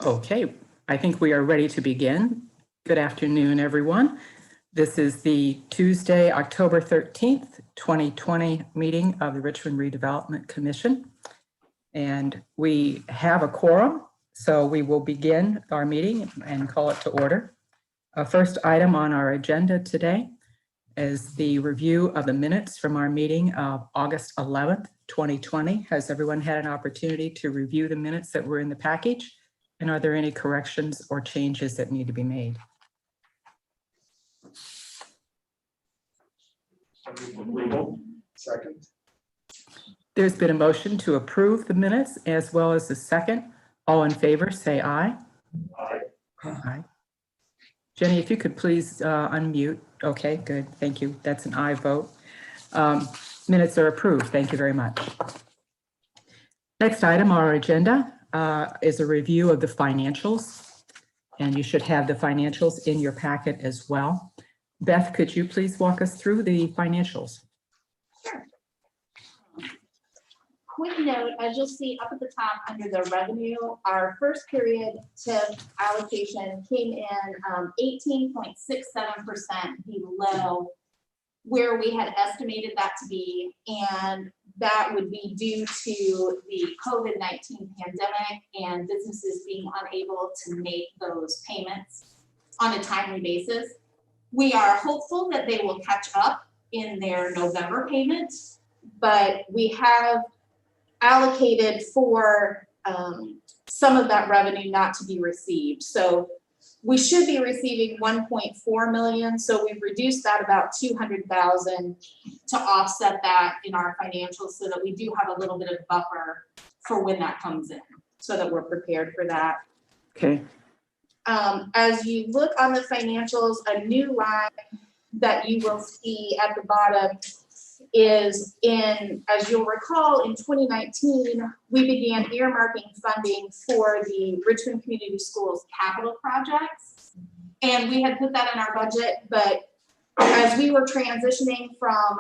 Okay, I think we are ready to begin. Good afternoon, everyone. This is the Tuesday, October 13th, 2020 meeting of the Richmond Redevelopment Commission. And we have a quorum, so we will begin our meeting and call it to order. First item on our agenda today is the review of the minutes from our meeting of August 11th, 2020. Has everyone had an opportunity to review the minutes that were in the package? And are there any corrections or changes that need to be made? Second. There's been a motion to approve the minutes as well as the second. All in favor, say aye. Aye. Aye. Jenny, if you could please unmute. Okay, good. Thank you. That's an aye vote. Minutes are approved. Thank you very much. Next item on our agenda is a review of the financials. And you should have the financials in your packet as well. Beth, could you please walk us through the financials? Sure. Quick note, as you'll see up at the top under the revenue, our first period TIF allocation came in 18.67% below where we had estimated that to be, and that would be due to the COVID-19 pandemic and businesses being unable to make those payments on a timely basis. We are hopeful that they will catch up in their November payment, but we have allocated for some of that revenue not to be received. So we should be receiving 1.4 million. So we've reduced that about 200,000 to offset that in our financials so that we do have a little bit of buffer for when that comes in so that we're prepared for that. Okay. As you look on the financials, a new line that you will see at the bottom is in, as you'll recall, in 2019, we began earmarking funding for the Richmond Community Schools capital projects. And we had put that in our budget, but as we were transitioning from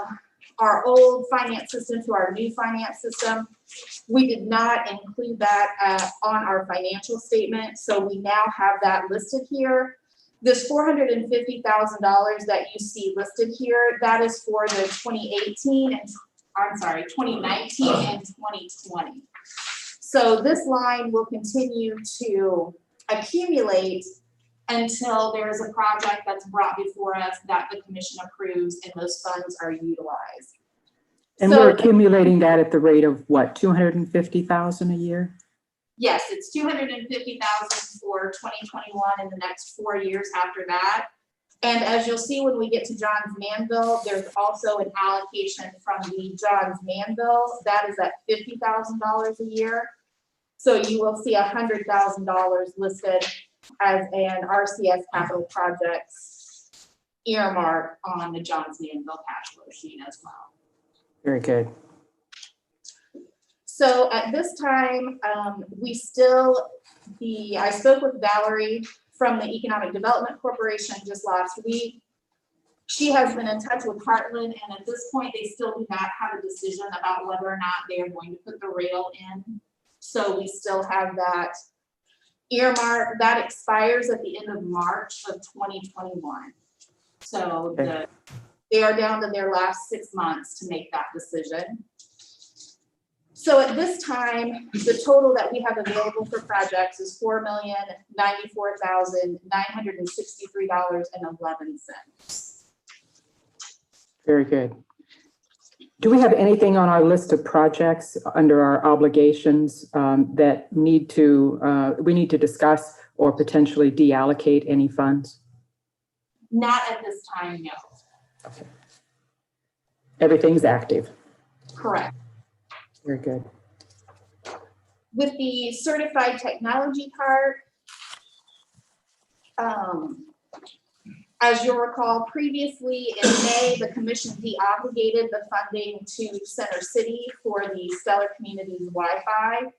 our old finance system to our new finance system, we did not include that on our financial statement. So we now have that listed here. This $450,000 that you see listed here, that is for the 2019 and 2020. So this line will continue to accumulate until there is a project that's brought before us that the commission approves and those funds are utilized. And so we're accumulating that at the rate of what, 250,000 a year? Yes, it's 250,000 for 2021 and the next 4 years after that. And as you'll see when we get to Johns Manville, there's also an allocation from the Johns Manville that is at $50,000 a year. So you will see $100,000 listed as an RCS capital projects earmark on the Johns Manville cash flow sheet as well. Very good. So at this time, I spoke with Valerie from the Economic Development Corporation just last week. She has been in touch with Heartland, and at this point, they still do not have a decision about whether or not they are going to put the rail in. So we still have that earmark. That expires at the end of March of 2021. So they are down to their last 6 months to make that decision. So at this time, the total that we have available for projects is $4,094,963.11. Very good. Do we have anything on our list of projects under our obligations that we need to discuss or potentially deallocate any funds? Not at this time, no. Okay. Everything's active. Correct. Very good. With the certified technology part, as you'll recall, previously in May, the commission deobligated the funding to Center City for the Stellar Communities Wi-Fi.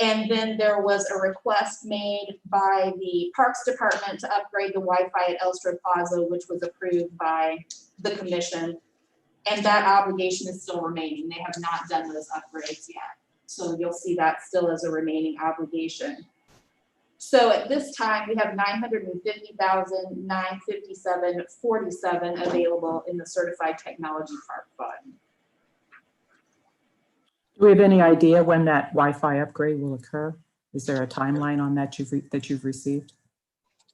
And then there was a request made by the Parks Department to upgrade the Wi-Fi at Elstra Plaza, which was approved by the commission. And that obligation is still remaining. They have not done those upgrades yet. So you'll see that still as a remaining obligation. So at this time, we have $950,957.47 available in the Certified Technology Park Fund. Do we have any idea when that Wi-Fi upgrade will occur? Is there a timeline on that you've received?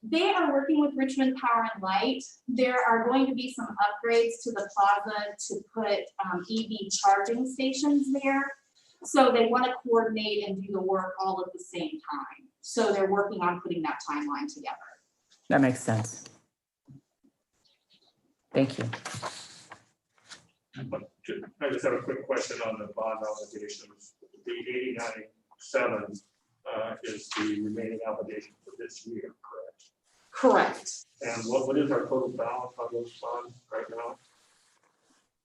They are working with Richmond Power and Light. There are going to be some upgrades to the plaza to put EV charging stations there. So they want to coordinate and do the work all at the same time. So they're working on putting that timeline together. That makes sense. Thank you. I just have a quick question on the bond obligations. The 89.7 is the remaining obligation for this year, correct? Correct. And what is our total balance on those bonds right now?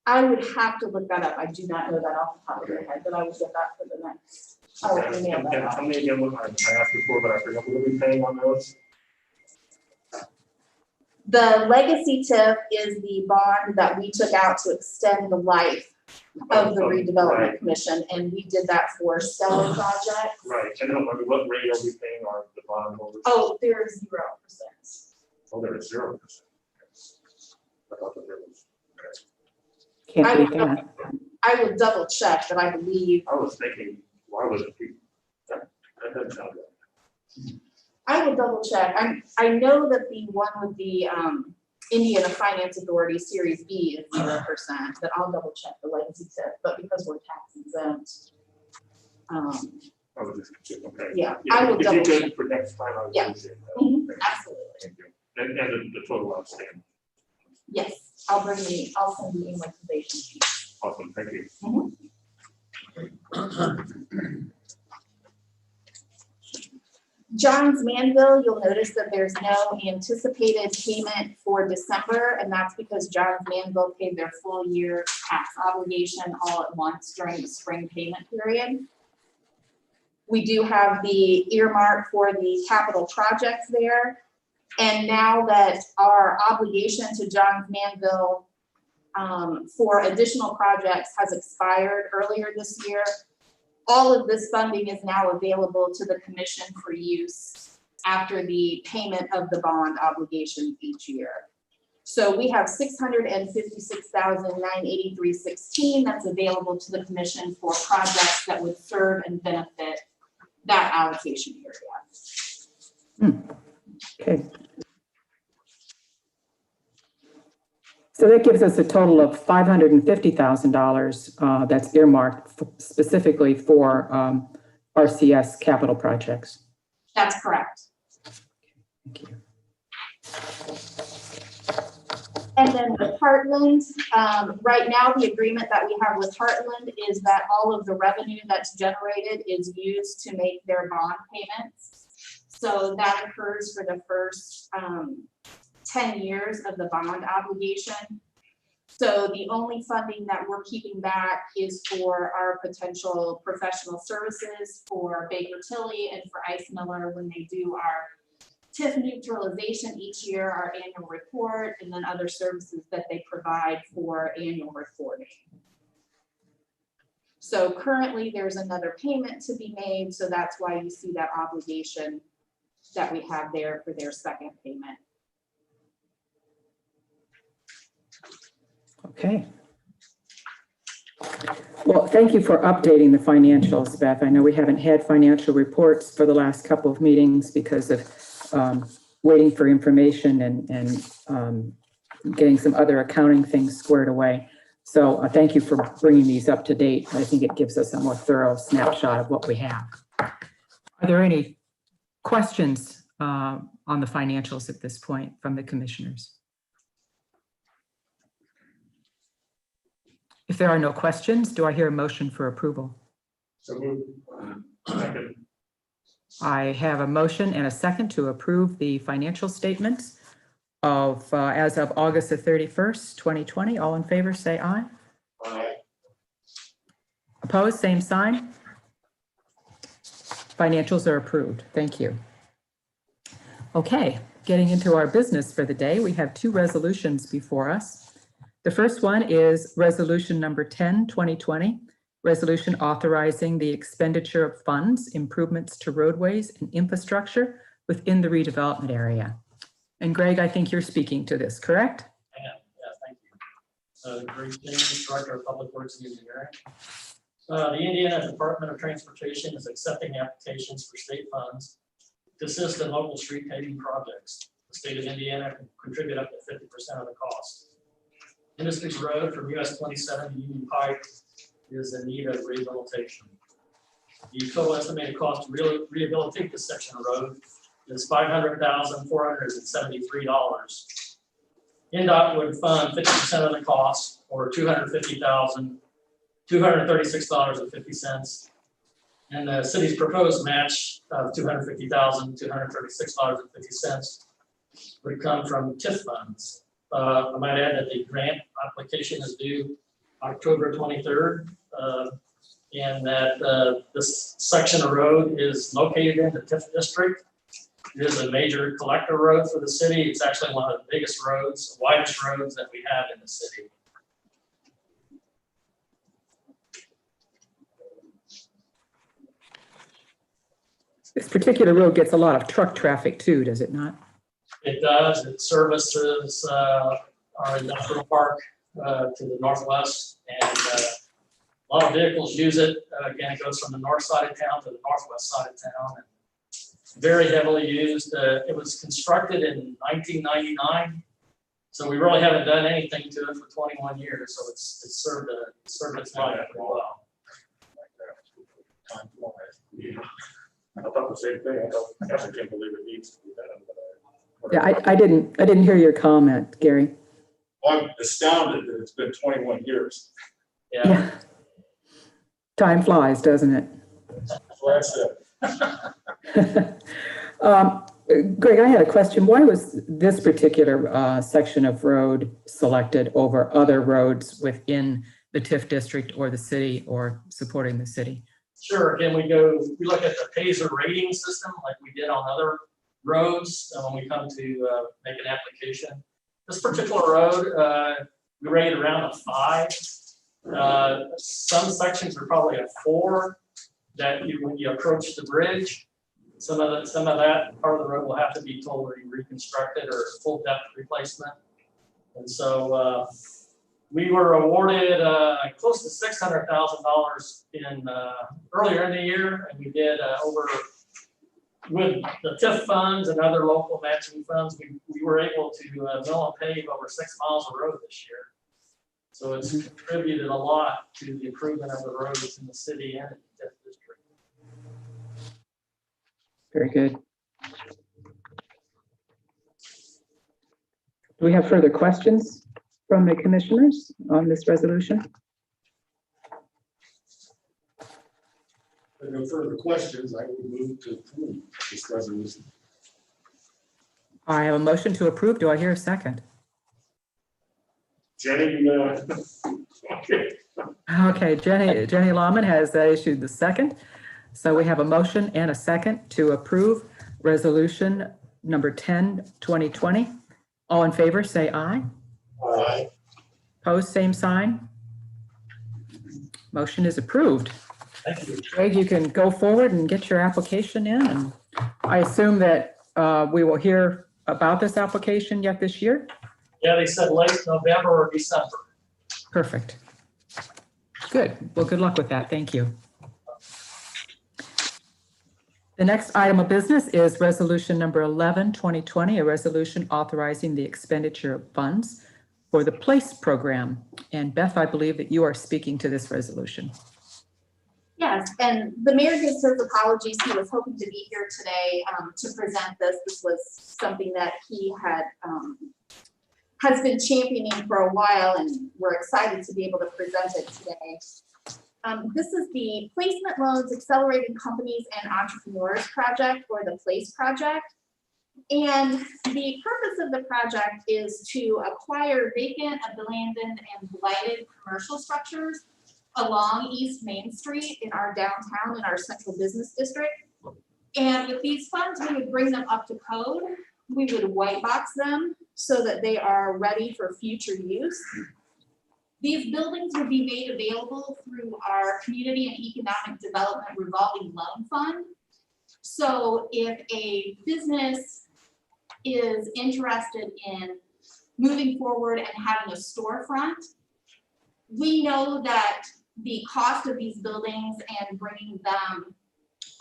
I would have to look that up. I do not know that off the top of my head, but I will get that for the next. I will email that And out. tell me again what I asked before, but I forgot what we're paying on those. The legacy TIF is the bond that we took out to extend the life of the Redevelopment Commission, and we did that for Stellar projects. Right, and what rate are we paying on the bond holders? Oh, there's 0%. Oh, there is 0%. I thought that there was. Can't beat that. I will double check, but I believe, I was thinking, why was it? That doesn't sound right. I will double check. I know that the one with the Indiana Finance Authority Series B is 0%, but I'll double check the legacy TIF. But because we're tax exempt, I was just confused. Okay. yeah, I will double If you check. could for next time, I would Yeah. appreciate that. Mhm, Thank you. absolutely. Thank you. And the total outstanding. Yes, I'll send the amortization sheet. Awesome, thank you. Johns Manville, you'll notice that there's no anticipated payment for December, and that's because Johns Manville paid their full year tax obligation all at once during the spring payment period. We do have the earmark for the capital projects there. And now that our obligation to Johns Manville for additional projects has expired earlier this year, all of this funding is now available to the commission for use after the payment of the bond obligation each year. So we have $656,983.16 that's available to the commission for projects that would serve and benefit that allocation area. Okay. So that gives us a total of $550,000 that's earmarked specifically for RCS capital projects. That's correct. Thank you. And then with Heartland, right now, the agreement that we have with Heartland is that all of the revenue that's generated is used to make their bond payments. So that occurs for the first 10 years of the bond obligation. So the only funding that we're keeping back is for our potential professional services for Baker Tilly and for Ice Miller when they do our TIF neutralization each year, our annual report, and then other services that they provide for annual reporting. So currently there's another payment to be made, so that's why you see that obligation that we have there for their second payment. Okay. Well, thank you for updating the financials, Beth. I know we haven't had financial reports for the last couple of meetings because of waiting for information and getting some other accounting things squared away. So thank you for bringing these up to date. I think it gives us a more thorough snapshot of what we have. Are there any questions on the financials at this point from the commissioners? If there are no questions, do I hear a motion for approval? So moved. Second. I have a motion and a second to approve the financial statements of as of August the 31st, 2020. All in favor, say aye. Aye. Opposed, same sign. Financials are approved. Thank you. Okay, getting into our business for the day, we have two resolutions before us. The first one is resolution number 10, 2020, resolution authorizing the expenditure of funds, improvements to roadways and infrastructure within the redevelopment area. And Greg, I think you're speaking to this, correct? Thank you. Greg James, Director of Public Works and Engineering. The Indiana Department of Transportation is accepting applications for state funds to assist in local street paving projects. The state of Indiana can contribute up to 50% of the cost. Industries Road from US 27 to Union Pike is in need of rehabilitation. The total estimated cost to rehabilitate this section of road is $500,473. NDOT would fund 50% of the cost, or $250,236.50. And the city's proposed match of $250,236.50 would come from TIF funds. I might add that the grant application is due October 23rd, and that this section of road is located in the TIF district. It is a major collector road for the city. It's actually one of the biggest roads, widest roads that we have in the city. This particular road gets a lot of truck traffic too, does it not? It does. It services our industrial park to the northwest, and a lot of vehicles use it. Again, it goes from the north side of town to the northwest side of town. And very heavily used. It was constructed in 1999, so we really haven't done anything to it for 21 years. So it's served its life pretty well. Yeah. I thought the same thing. I guess I can't believe it needs to be done. Yeah, I didn't hear your comment, Gary. I'm astounded that it's been 21 years. Yeah. Time flies, doesn't it? That's what I said. Greg, I had a question. Why was this particular section of road selected over other roads within the TIF district or the city or supporting the city? Sure. Again, we look at the Pacer rating system like we did on other roads when we come to make an application. This particular road, we rated around a 5. Some sections are probably a 4 that when you approach the bridge. Some of that part of the road will have to be totally reconstructed or full depth replacement. And so we were awarded close to $600,000 in earlier in the year, and we did with the TIF funds and other local matching funds, we were able to mill and pave over 6 miles of road this year. So it's contributed a lot to the improvement of the roads in the city and in the TIF district. Very good. Do we have further questions from the commissioners on this resolution? If there are no further questions, I will move to approve this resolution. I have a motion to approve. Do I hear a second? Jenny, okay. Okay, Jenny Lahman has issued the second. So we have a motion and a second to approve resolution number 10, 2020. All in favor, say aye. Aye. Opposed, same sign. Motion is approved. Thank you. Greg, you can go forward and get your application in. And I assume that we will hear about this application yet this year? Yeah, they said late November or December. Perfect. Good. Well, good luck with that. Thank you. The next item of business is resolution number 11, 2020, a resolution authorizing the expenditure of funds for the PLACE program. And Beth, I believe that you are speaking to this resolution. Yes, and the mayor gives his apologies. He was hoping to be here today to present this. This was something that he has been championing for a while, and we're excited to be able to present it today. This is the Placement Loans Accelerating Companies and Entrepreneurs Project, or the PLACE project. And the purpose of the project is to acquire vacant, abandoned, and blighted commercial structures along East Main Street in our downtown, in our central business district. And with these funds, we would bring them up to code. We would white box them so that they are ready for future use. These buildings would be made available through our Community and Economic Development Revolving Loan Fund. So if a business is interested in moving forward and having a storefront, we know that the cost of these buildings and bringing them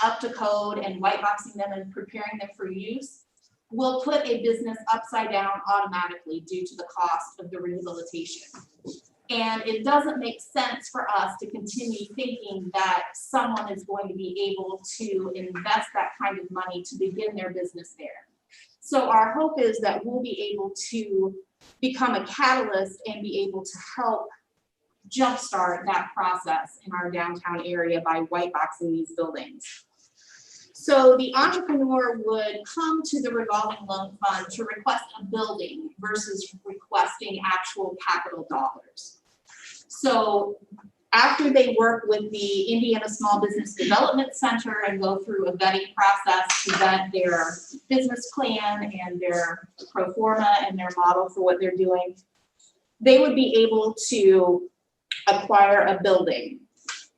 up to code and white boxing them and preparing them for use will put a business upside down automatically due to the cost of the rehabilitation. And it doesn't make sense for us to continue thinking that someone is going to be able to invest that kind of money to begin their business there. So our hope is that we'll be able to become a catalyst and be able to help jumpstart that process in our downtown area by white boxing these buildings. So the entrepreneur would come to the revolving loan fund to request a building versus requesting actual capital dollars. So after they work with the Indiana Small Business Development Center and go through a vetting process to vet their business plan and their pro forma and their model for what they're doing, they would be able to acquire a building.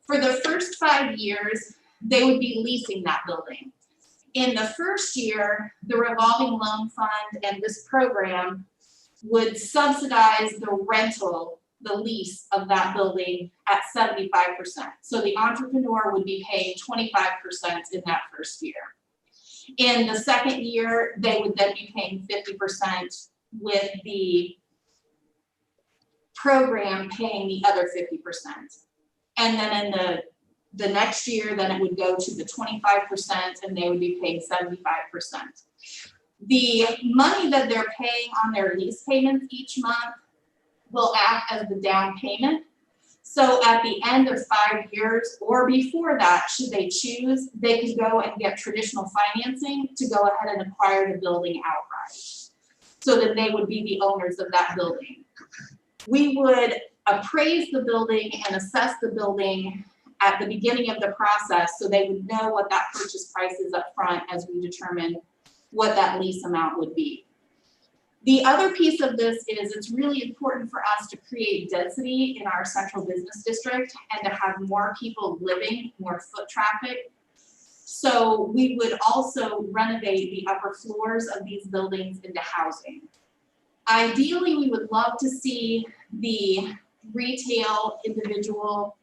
For the first 5 years, they would be leasing that building. In the first year, the revolving loan fund and this program would subsidize the rental, the lease of that building at 75%. So the entrepreneur would be paying 25% in that first year. In the second year, they would then be paying 50% with the program paying the other 50%. And then in the next year, then it would go to the 25% and they would be paying 75%. The money that they're paying on their lease payments each month will act as the down payment. So at the end of 5 years or before that, should they choose, they could go and get traditional financing to go ahead and acquire the building outright. So that they would be the owners of that building. We would appraise the building and assess the building at the beginning of the process so they would know what that purchase price is up front as we determine what that lease amount would be. The other piece of this is it's really important for us to create density in our central business district and to have more people living, more foot traffic. So we would also renovate the upper floors of these buildings into housing. Ideally, we would love to see the retail individual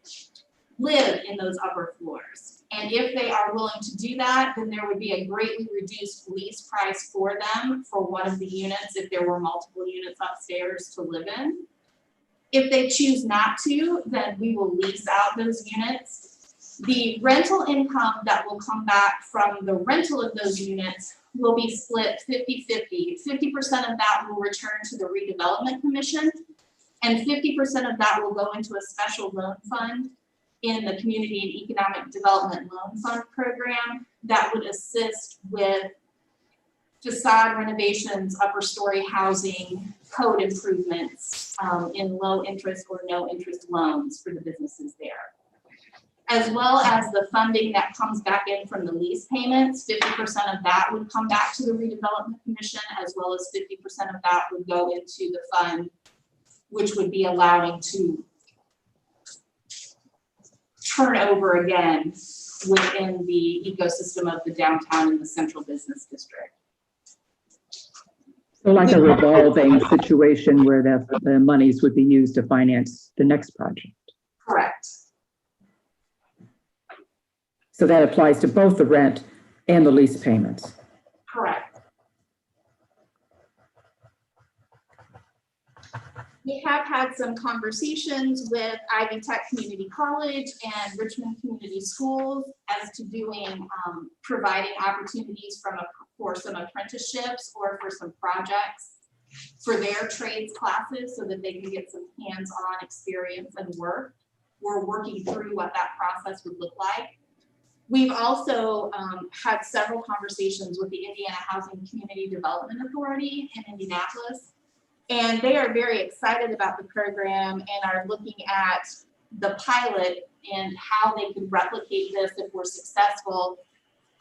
live in those upper floors. And if they are willing to do that, then there would be a greatly reduced lease price for them for one of the units if there were multiple units upstairs to live in. If they choose not to, then we will lease out those units. The rental income that will come back from the rental of those units will be split 50-50. 50% of that will return to the Redevelopment Commission, and 50% of that will go into a special loan fund in the Community and Economic Development Loan Fund program that would assist with facade renovations, upper story housing, code improvements in low interest or no interest loans for the businesses there. As well as the funding that comes back in from the lease payments, 50% of that would come back to the Redevelopment Commission, as well as 50% of that would go into the fund, which would be allowing to turn over again within the ecosystem of the downtown and the central business district. So like a revolving situation where the monies would be used to finance the next project. Correct. So that applies to both the rent and the lease payments. Correct. We have had some conversations with Ivy Tech Community College and Richmond Community Schools as to doing, providing opportunities for some apprenticeships or for some projects for their trades classes so that they can get some hands-on experience and work. We're working through what that process would look like. We've also had several conversations with the Indiana Housing Community Development Authority in Indianapolis. And they are very excited about the program and are looking at the pilot and how they could replicate this if we're successful,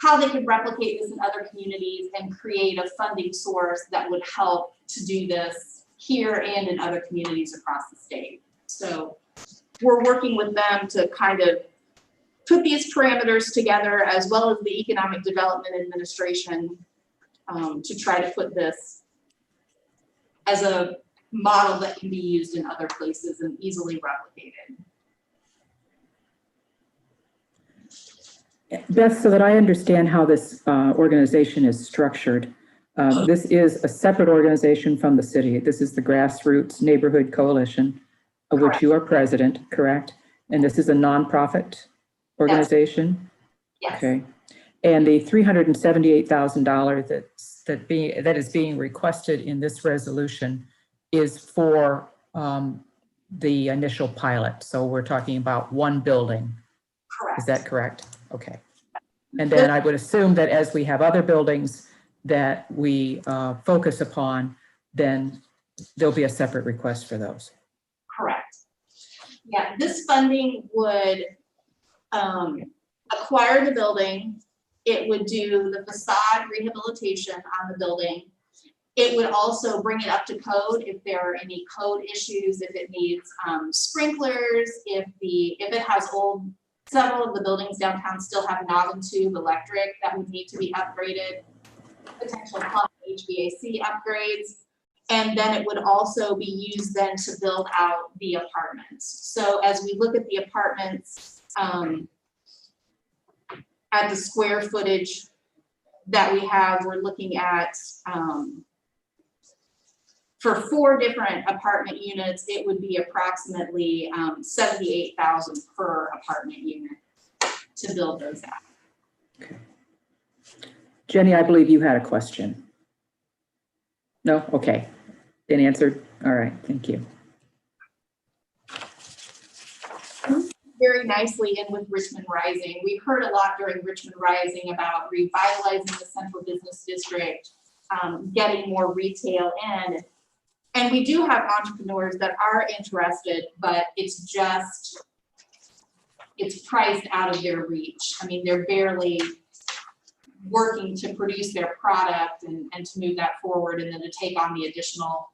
how they could replicate this in other communities and create a funding source that would help to do this here and in other communities across the state. So we're working with them to kind of put these parameters together, as well as the Economic Development Administration, to try to put this as a model that can be used in other places and easily replicated. Beth, so that I understand how this organization is structured, this is a separate organization from the city. This is the Grassroots Neighborhood Coalition, of which you are president, correct? And this is a nonprofit organization? Yes. Okay. And the $378,000 that is being requested in this resolution is for the initial pilot. So we're talking about one building. Correct. Is that correct? Okay. And then I would assume that as we have other buildings that we focus upon, then there'll be a separate request for those. Correct. Yeah, this funding would acquire the building. It would do the facade rehabilitation on the building. It would also bring it up to code if there are any code issues, if it needs sprinklers, if it has several of the buildings downtown still have knob and tube electric that would need to be upgraded, potential plumbing, HVAC upgrades. And then it would also be used then to build out the apartments. So as we look at the apartments, at the square footage that we have, we're looking at, for 4 different apartment units, it would be approximately $78,000 per apartment unit to build those out. Okay. Jenny, I believe you had a question. No? Okay. Been answered? All right. Thank you. Very nicely in with Richmond Rising. We've heard a lot during Richmond Rising about revitalizing the central business district, getting more retail in. And we do have entrepreneurs that are interested, but it's priced out of their reach. I mean, they're barely working to produce their product and to move that forward, and then to take on the additional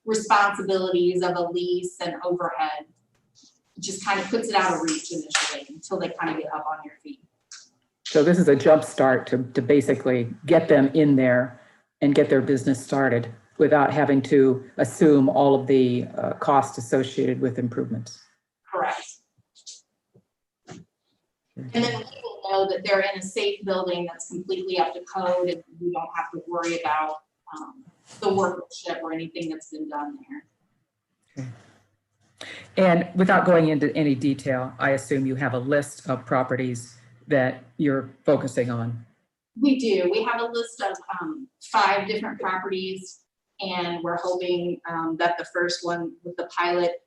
responsibilities of a lease and overhead. It just kind of puts it out of reach initially until they kind of get up on your feet. So this is a jump start to basically get them in there and get their business started without having to assume all of the costs associated with improvements. Correct. And then people know that they're in a safe building that's completely up to code, and we don't have to worry about the workmanship or anything that's been done there. Okay. And without going into any detail, I assume you have a list of properties that you're focusing on. We do. We have a list of 5 different properties, and we're hoping that the first one with the pilot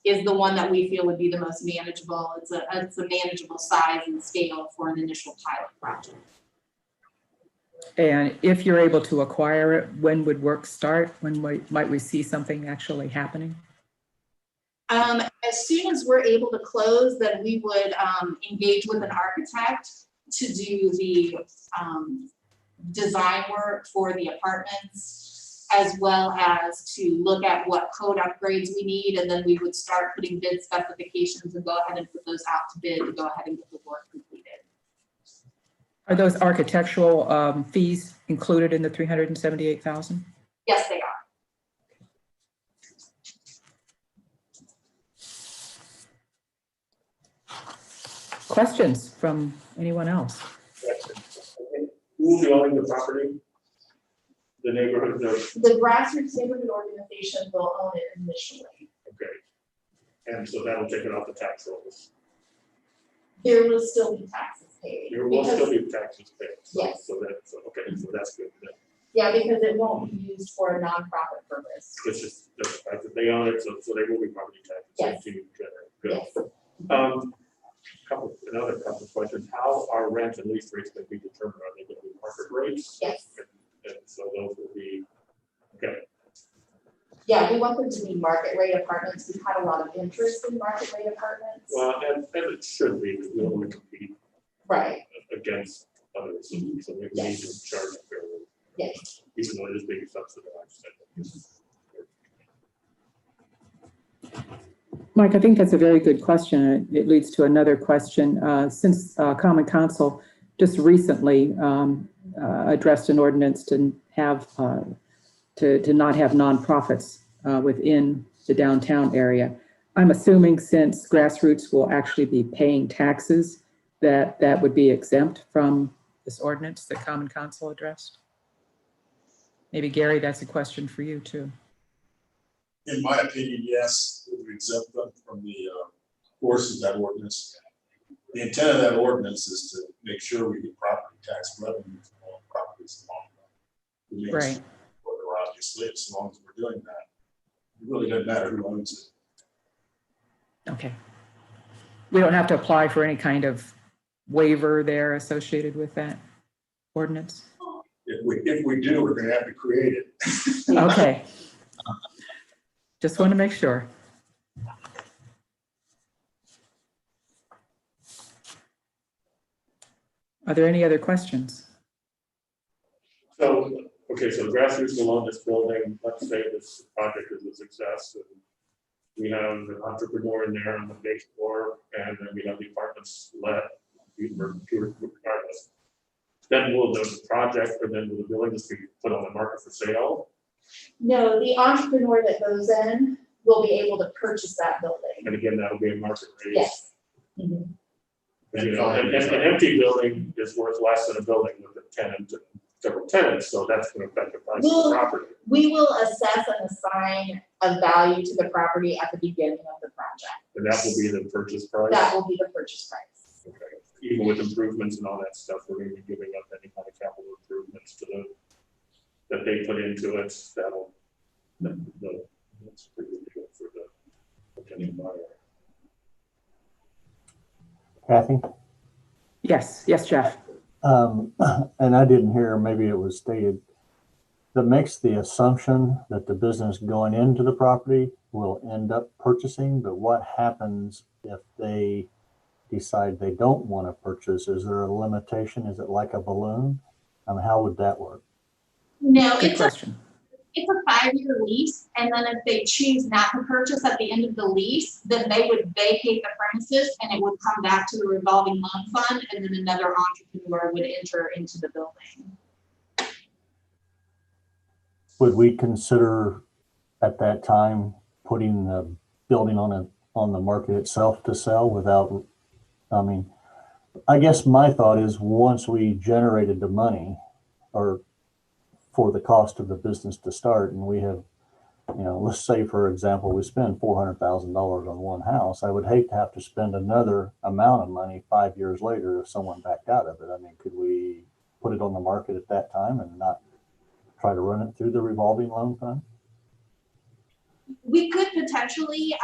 is the one that we feel would be the most manageable. It's a manageable size and scale for an initial pilot project. And if you're able to acquire it, when would work start? When might we see something actually happening? As soon as we're able to close, then we would engage with an architect to do the design work for the apartments, as well as to look at what code upgrades we need, and then we would start putting bid specifications and go ahead and put those out to bid to go ahead and get the work completed. Are those architectural fees included in the $378,000? Yes, they are. Questions from anyone else? Who will be owning the property? The neighborhood, The grassroots neighborhood organization will own it initially. okay. And so that'll take it off the tax rolls. There will still be taxes paid. There will because- still be taxes paid. Yes. So okay, so that's good. Yeah, because it won't be used for a nonprofit purpose. It's just the fact that they own it, so they will be property taxes. Yes. To generate. Good. Another couple of questions. How are rent and lease rates going to be determined? Are they going to be market rates? Yes. And so those will be, okay. Yeah, we want them to be market rate apartments. We've had a lot of interest in market rate apartments. Well, and it should be, because we don't want to compete Right, against others, so we need to charge a fair rate. yes. Even though it is being subsidized. Mike, I think that's a very good question. It leads to another question. Since Common Council just recently addressed an ordinance to have to not have nonprofits within the downtown area, I'm assuming since grassroots will actually be paying taxes, that would be exempt from this ordinance that Common Council addressed. Maybe Gary, that's a question for you too. In my opinion, yes, it would exempt them from the force of that ordinance. The intent of that ordinance is to make sure we get property tax revenue from all properties along the Right. border, obviously, as long as we're doing that. It really doesn't matter who owns it. Okay. We don't have to apply for any kind of waiver there associated with that ordinance? If we do, we're gonna have to create it. Okay. Just want to make sure. Are there any other questions? So, okay, so the grassroots will own this building, let's say this project is a success, and we have an entrepreneur in there on the base floor, and then we have the apartments let, regardless. Then will the project, or then will the building just be put on the market for sale? No, the entrepreneur that goes in will be able to purchase that building. And again, that'll be a market rate. Yes. Mhm. And, you know, and an empty building is worth less than a building with a tenant and several tenants, so that's gonna affect the price of Well, the property. We will assess and assign a value to the property at the beginning of the project. And that will be the purchase price. That will be the purchase price. Okay. Even with improvements and all that stuff, we're gonna be giving up any kind of capital improvements to the, that they put into it, that'll, that's pretty good for the potential buyer. Kathy? Yes, Jeff. And I didn't hear, maybe it was stated, that makes the assumption that the business going into the property will end up purchasing, but what happens if they decide they don't want to purchase? Is there a limitation? Is it like a balloon? I mean, how would that work? No, Good it's question. a 5-year lease, and then if they choose not to purchase at the end of the lease, then they would vacate the premises and it would come back to the revolving loan fund, and then another entrepreneur would enter into the building. Would we consider at that time putting the building on the market itself to sell without, I mean, I guess my thought is once we generated the money or for the cost of the business to start, and we have, you know, let's say for example, we spend $400,000 on one house, I would hate to have to spend another amount of money 5 years later if someone backed out of it. I mean, could we put it on the market at that time and not try to run it through the revolving loan fund? We could potentially,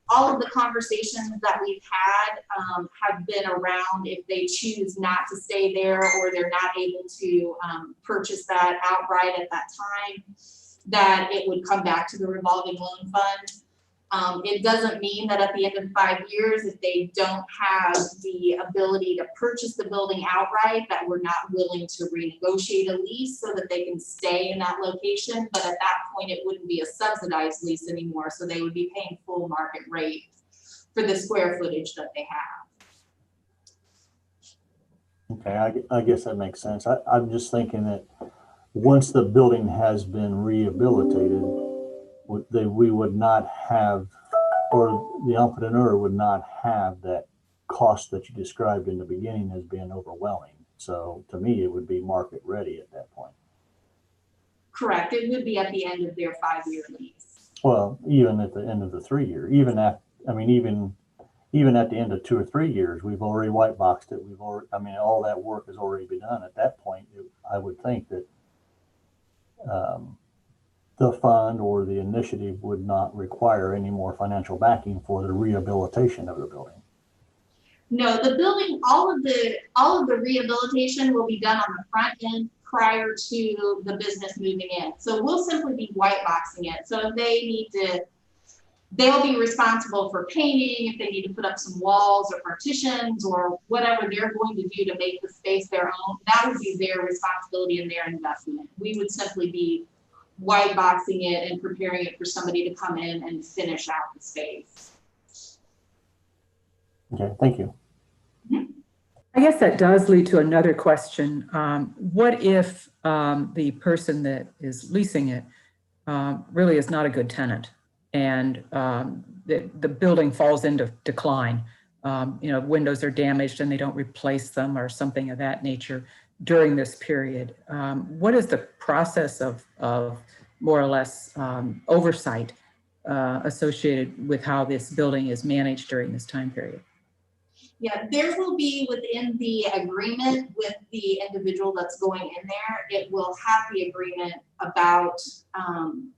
all of the conversations that we've had have been around if they choose not to stay there or they're not able to purchase that outright at that time, that it would come back to the revolving loan fund. It doesn't mean that at the end of 5 years, if they don't have the ability to purchase the building outright, that we're not willing to renegotiate a lease so that they can stay in that location. But at that point, it wouldn't be a subsidized lease anymore. So they would be paying full market rate for the square footage that they have. Okay, I guess that makes sense. I'm just thinking that once the building has been rehabilitated, we would not have, or the entrepreneur would not have that cost that you described in the beginning as being overwhelming. So to me, it would be market ready at that point. Correct. It would be at the end of their 5-year lease. Well, even at the end of the 3 year, even at the end of 2 or 3 years, we've already white boxed it. We've already, I mean, all that work has already been done. At that point, I would think that the fund or the initiative would not require any more financial backing for the rehabilitation of the building. No, the building, all of the rehabilitation will be done on the front end prior to the business moving in. So we'll simply be white boxing it. So if they need to, they'll be responsible for painting, if they need to put up some walls or partitions or whatever they're going to do to make the space their own, that would be their responsibility and their investment. We would simply be wide boxing it and preparing it for somebody to come in and finish out the space. Okay, thank you. I guess that does lead to another question. What if the person that is leasing it really is not a good tenant, and the building falls into decline? Windows are damaged and they don't replace them or something of that nature during this period. What is the process of more or less oversight associated with how this building is managed during this time period? Yeah, there will be within the agreement with the individual that's going in there, it will have the agreement about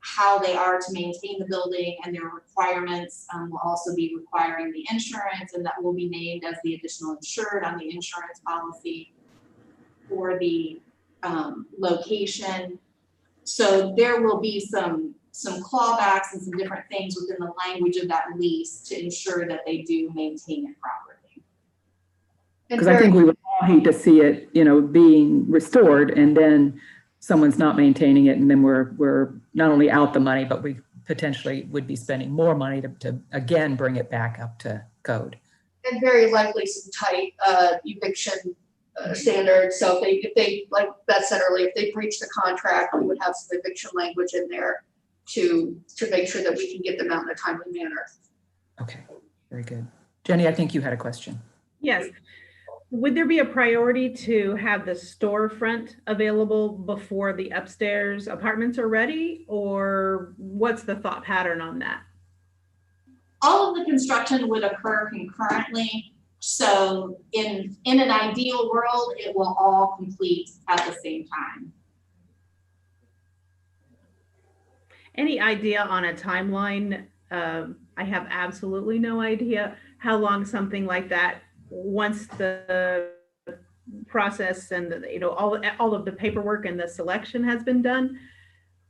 how they are to maintain the building, and their requirements will also be requiring the insurance, and that will be named as the additional insured on the insurance policy for the location. So there will be some clawbacks and some different things within the language of that lease to ensure that they do maintain it properly. Because I think we would all hate to see it, being restored and then someone's not maintaining it, and then we're not only out the money, but we potentially would be spending more money to again bring it back up to code. And very likely some tight eviction standards. So if they like Beth said earlier, if they breach the contract, we would have some eviction language in there to make sure that we can get them out in a timely manner. Okay, very good. Jenny, I think you had a question. Yes. Would there be a priority to have the storefront available before the upstairs apartments are ready, or what's the thought pattern on that? All of the construction would occur concurrently. So in an ideal world, it will all complete at the same time. Any idea on a timeline? I have absolutely no idea how long something like that, once the process and all of the paperwork and the selection has been done,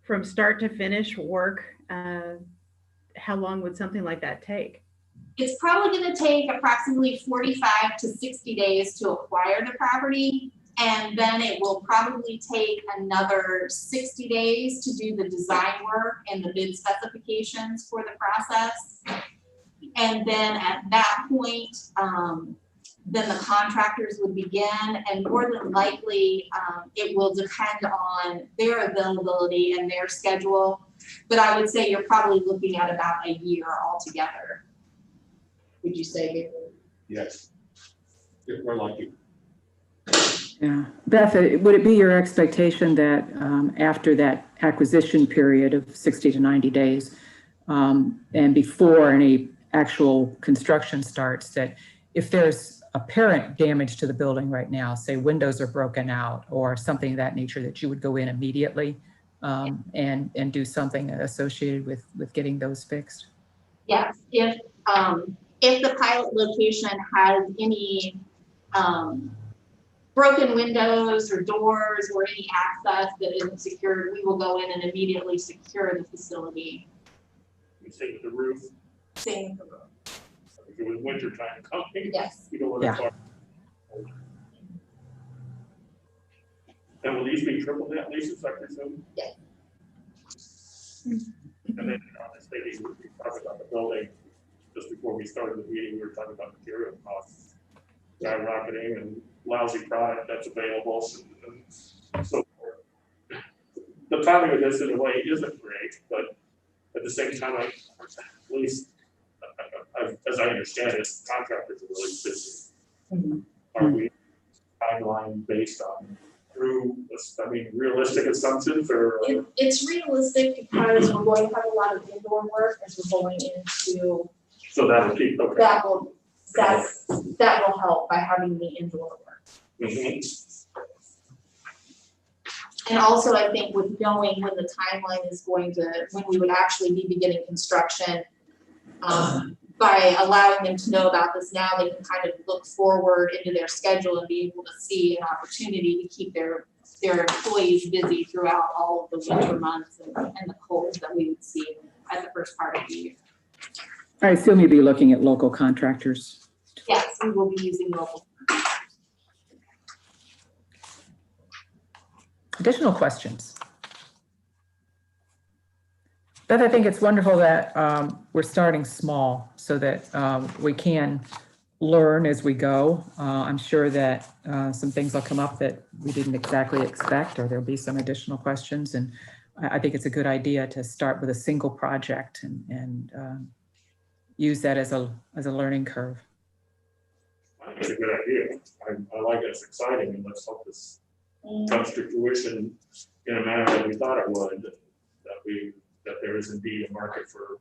from start to finish work, how long would something like that take? It's probably going to take approximately 45 to 60 days to acquire the property. And then it will probably take another 60 days to do the design work and the bid specifications for the process. And then at that point, then the contractors would begin, and more than likely, it will depend on their availability and their schedule. But I would say you're probably looking at about a year altogether. Would you say, Gabriel? Yes. If we're lucky. Yeah. Beth, would it be your expectation that after that acquisition period of 60 to 90 days and before any actual construction starts, that if there's apparent damage to the building right now, say windows are broken out or something of that nature, that you would go in immediately and do something associated with getting those fixed? Yes, if the pilot location has any broken windows or doors or any access that isn't secured, we will go in and immediately secure the facility. You say the roof, Same for the roof. if it was winter time coming. Yes. You don't want to Yeah. talk. And will these be triple net leases, I presume? Yes. And then on this meeting, we talked about the building, just before we started the meeting, we were talking about material costs skyrocketing and lousy product that's available and so forth. The timing of this in a way isn't great, but at the same time, at least as I understand it, contractors are really busy. Are we timeline based on realistic assumptions or? It's realistic because we're going to have a lot of indoor work as we're going into, So that'll keep, okay. that will help by having the indoor work. Mhm. And also, I think with knowing when the timeline is when we would actually be beginning construction, by allowing them to know about this now, they can kind of look forward into their schedule and be able to see an opportunity to keep their employees busy throughout all of the winter months and the cold that we would see at the first part of the year. I assume you'd be looking at local contractors. Yes, we will be using local. Additional questions? Beth, I think it's wonderful that we're starting small so that we can learn as we go. I'm sure that some things will come up that we didn't exactly expect, or there'll be some additional questions. And I think it's a good idea to start with a single project and use that as a learning curve. I think it's a good idea. I like it. It's exciting, and let's hope this comes to fruition in a manner that we thought it would, that there is indeed a market for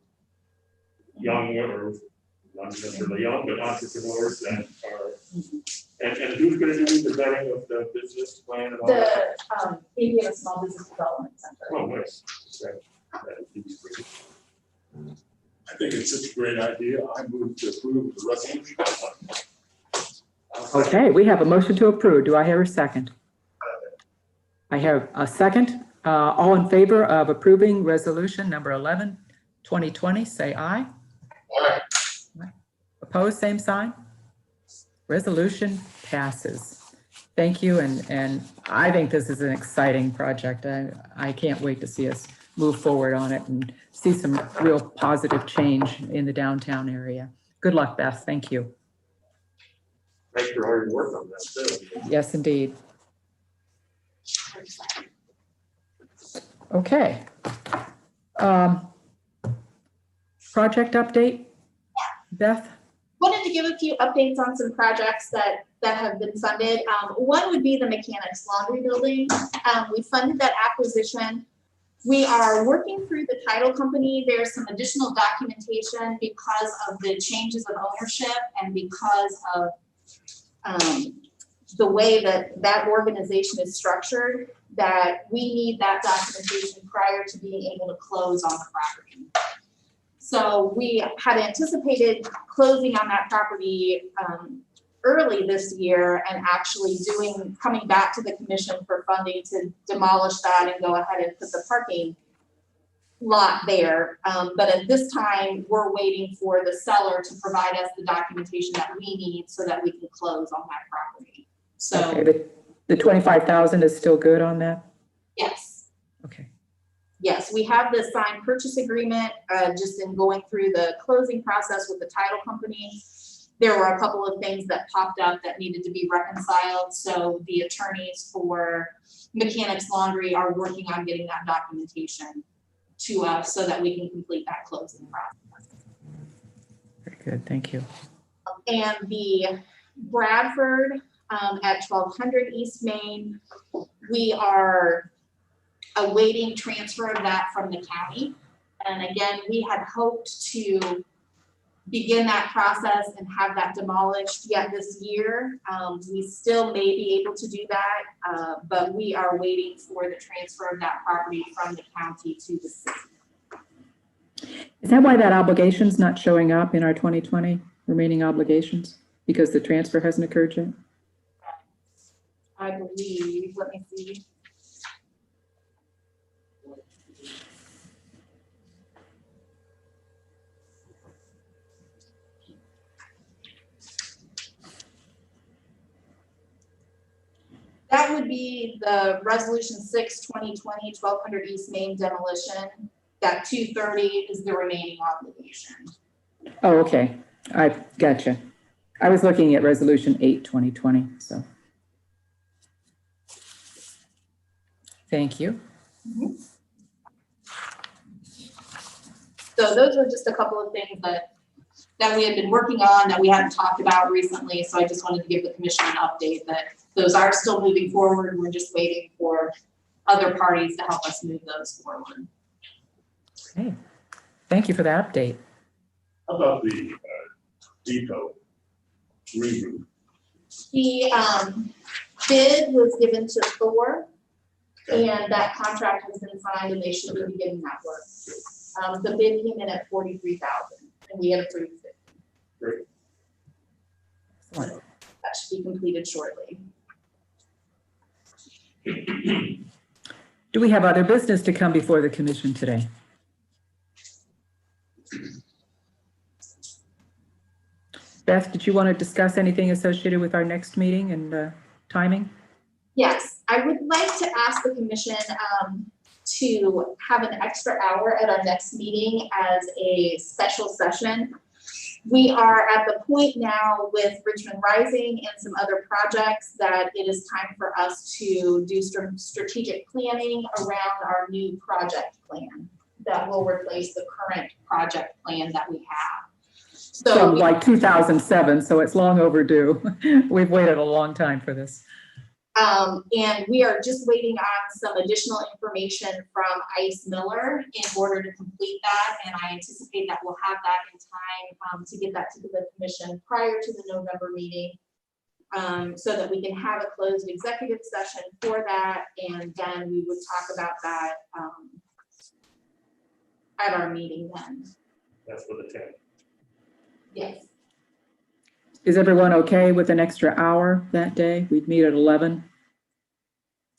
young, or not necessarily young, but entrepreneurs that are, and who's gonna do the vetting of the business plan and all that? The Indiana Small Business Development Center. Oh, nice. That is great. I think it's such a great idea. I move to approve the resolution. Okay, we have a motion to approve. Do I hear a second? I have a second. All in favor of approving resolution number 11, 2020, say aye. Aye. Opposed, same sign. Resolution passes. Thank you, and I think this is an exciting project. I can't wait to see us move forward on it and see some real positive change in the downtown area. Good luck, Beth. Thank you. Thanks for all your work on that too. Yes, indeed. Okay. Project update, Beth? Wanted to give a few updates on some projects that have been funded. One would be the Mechanics Laundry Building. We funded that acquisition. We are working through the title company. There's some additional documentation because of the changes of ownership and because of the way that organization is structured, that we need that documentation prior to being able to close on the property. So we had anticipated closing on that property early this year and actually coming back to the commission for funding to demolish that and go ahead and put the parking lot there. But at this time, we're waiting for the seller to provide us the documentation that we need so that we can close on that property. So Okay, the 25,000 is still good on that? yes. Okay. Yes, we have the signed purchase agreement, just in going through the closing process with the title company. There were a couple of things that popped up that needed to be reconciled. So the attorneys for Mechanics Laundry are working on getting that documentation to us so that we can complete that closing process. Very good, thank you. And the Bradford at 1200 East Main, we are awaiting transfer of that from the county. And again, we had hoped to begin that process and have that demolished yet this year. We still may be able to do that, but we are waiting for the transfer of that property from the county to the city. Is that why that obligation's not showing up in our 2020 remaining obligations? Because the transfer hasn't occurred yet? I believe, let me see. That would be the resolution 6, 2020, 1200 East Main demolition. That 230 is the remaining obligation. Oh, okay, I gotcha. I was looking at resolution 8, 2020, so. Thank you. Mm-hmm. So those are just a couple of things that we have been working on that we haven't talked about recently. So I just wanted to give the commission an update that those are still moving forward. We're just waiting for other parties to help us move those forward. Okay, thank you for the update. How about the depot regroup? The bid was given to Thor, and that contract has been signed, and they should be beginning that work. The bid came in at 43,000, and we had approved it. Great. Excellent. That should be completed shortly. Do we have other business to come before the commission today? Beth, did you want to discuss anything associated with our next meeting and timing? Yes, I would like to ask the commission to have an extra hour at our next meeting as a special session. We are at the point now with Richmond Rising and some other projects that it is time for us to do strategic planning around our new project plan that will replace the current project plan that we have. So From like 2007, so it's long overdue. We've waited a long time for this. And we are just waiting on some additional information from ICE Miller in order to complete that. And I anticipate that we'll have that in time to get that to the commission prior to the November meeting. So that we can have a closed executive session for that. And then we would talk about that at our meeting then. That's for the 10th. Yes. Is everyone okay with an extra hour that day? We'd meet at 11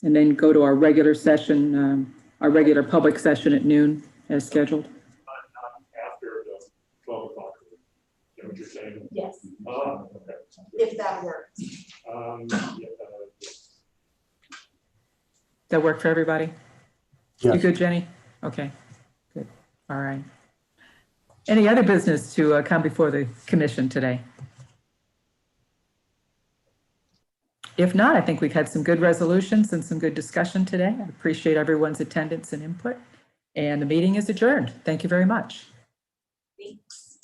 and then go to our regular session, our regular public session at noon as scheduled. Not after the 12 o'clock. Is that what you're saying? Yes, Okay. if that works. Yeah, That work for everybody? You Yes. good, Jenny? Okay, good. All right. Any other business to come before the commission today? If not, I think we've had some good resolutions and some good discussion today. I appreciate everyone's attendance and input. And the meeting is adjourned. Thank you very much.